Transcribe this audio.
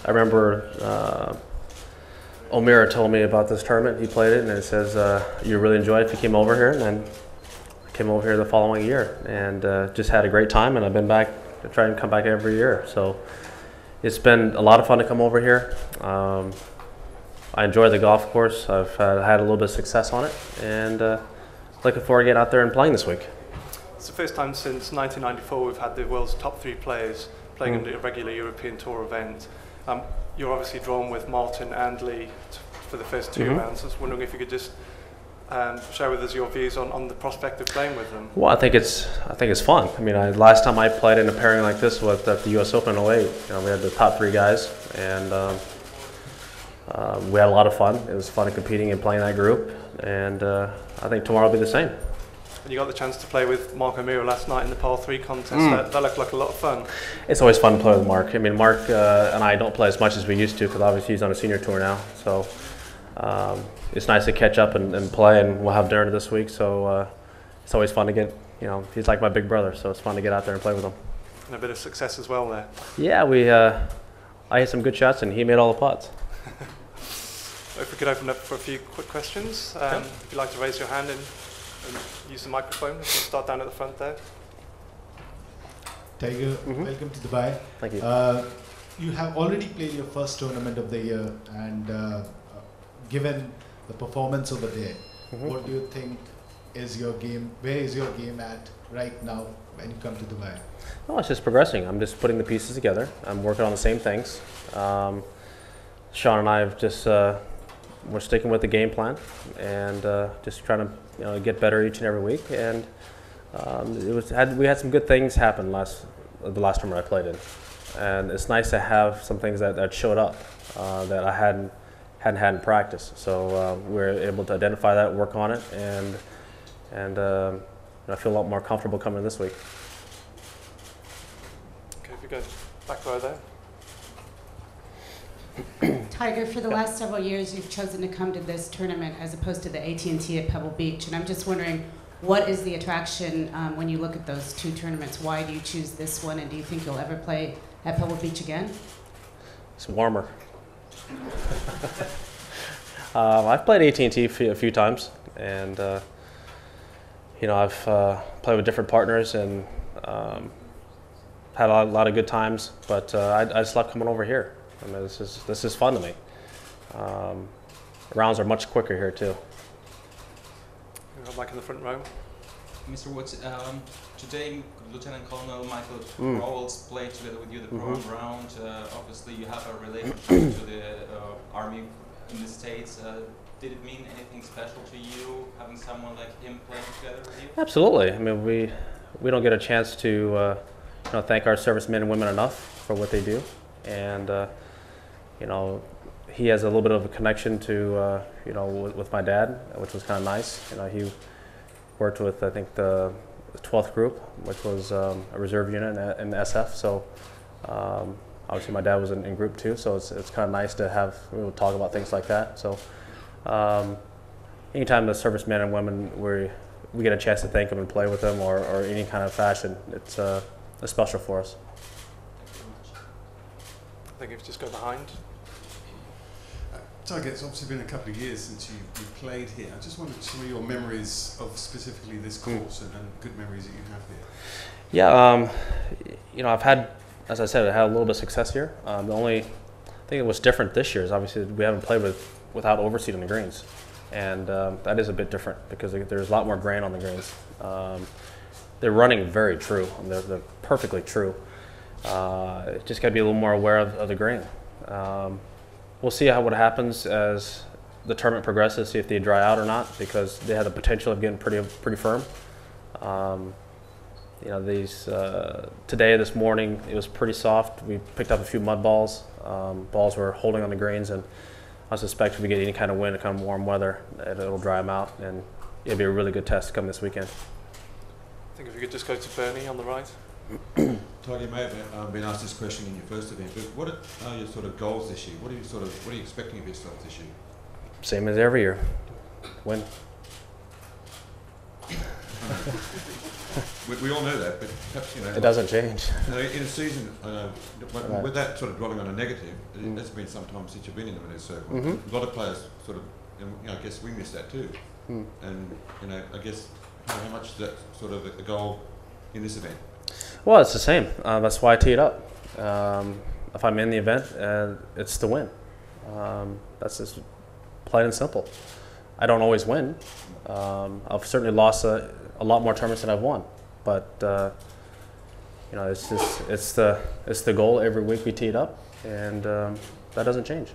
I remember O'Meara told me about this tournament. He played it, and it says you really enjoy it if you came over here. And then I came over here the following year, and just had a great time. And I've been back to try and come back every year. So it's been a lot of fun to come over here. I enjoy the golf course. I've had a little bit of success on it, and looking forward to getting out there and playing this week. It's the first time since 1994 we've had the world's top 3 players playing in a regular European Tour event. You're obviously drawn with Martin and Lee for the first 2 rounds. I was wondering if you could just share with us your views on the prospect of playing with them. Well, I think it's fun. I mean, last time I played in a pairing like this was at the U.S. Open in 08. We had the top 3 guys, and we had a lot of fun. It was fun competing and playing that group, and I think tomorrow will be the same. And you got the chance to play with Mark O'Meara last night in the par 3 contest. That looked like a lot of fun. It's always fun to play with Mark. I mean, Mark and I don't play as much as we used to because obviously he's on a senior tour now. So it's nice to catch up and play, and we'll have dinner this week. So it's always fun to get, he's like my big brother, so it's fun to get out there and play with him. And a bit of success as well there. Yeah, I hit some good shots, and he made all the putts. If we could open up for a few quick questions. If you'd like to raise your hand and use the microphone. We'll start down at the front there. Tiger, welcome to Dubai. Thank you. You have already played your first tournament of the year, and given the performance over there, what do you think is your game? Where is your game at right now when you come to Dubai? Oh, it's just progressing. I'm just putting the pieces together. I'm working on the same things. Sean and I have just we're sticking with the game plan and just trying to get better each and every week. And we had some good things happen the last tournament I played in, and it's nice to have some things that showed up that I hadn't had in practice. So we're able to identify that, work on it, and I feel a lot more comfortable coming this week. Okay, if you go back row there. Tiger, for the last several years, you've chosen to come to this tournament as opposed to the AT&T at Pebble Beach, and I'm just wondering, what is the attraction when you look at those 2 tournaments? Why do you choose this one, and do you think you'll ever play at Pebble Beach again? It's warmer. I've played AT&T a few times, and I've played with different partners and had a lot of good times, but I just love coming over here. I mean, this is fun to me. Rounds are much quicker here too. Back in the front row. Mr. Woods, today Lieutenant Colonel Michael Rowles played together with you the pro round. Obviously, you have a relationship to the Army in the States. Did it mean anything special to you having someone like him playing together with you? Absolutely. I mean, we don't get a chance to thank our servicemen and women enough for what they do, and he has a little bit of a connection to with my dad, which was kind of nice. He worked with, I think, the 12th group, which was a reserve unit in SF. So obviously my dad was in group 2, so it's kind of nice to have talk about things like that. So anytime the servicemen and women we get a chance to thank them and play with them or any kind of fashion, it's special for us. I think if you just go behind. Tiger, it's obviously been a couple of years since you've played here. I just wondered some of your memories of specifically this course and good memories that you have here. Yeah, I've had, as I said, I had a little bit of success here. The only thing that was different this year is obviously we haven't played without overseed on the greens, and that is a bit different because there's a lot more grain on the greens. They're running very true. I mean, they're perfectly true. Just got to be a little more aware of the grain. We'll see what happens as the tournament progresses, see if they dry out or not, because they have the potential of getting pretty firm. Today, this morning, it was pretty soft. We picked up a few mud balls. Balls were holding on the greens, and I suspect if we get any kind of wind or kind of warm weather, it'll dry them out, and it'll be a really good test to come this weekend. I think if you could just go to Bernie on the right. Tiger, you may have been asked this question in your first event, but what are your sort of goals this year? What are you expecting of yourself this year? Same as every year, win. we all know that, but perhaps, you know, It doesn't change. you know, in a season, Right. with that sort of dwelling on a negative, it has been some time since you've been in the winner's circle. Mhm. A lot of players sort of, you know, I guess we miss that too. Mm. And, you know, I guess how much is that sort of a goal in this event? Well, it's the same. That's why I tee it up. If I'm in the event, it's to win. That's just plain and simple. I don't always win. I've certainly lost a lot more tournaments than I've won, but you know, it's the goal every week we tee it up, and that doesn't change.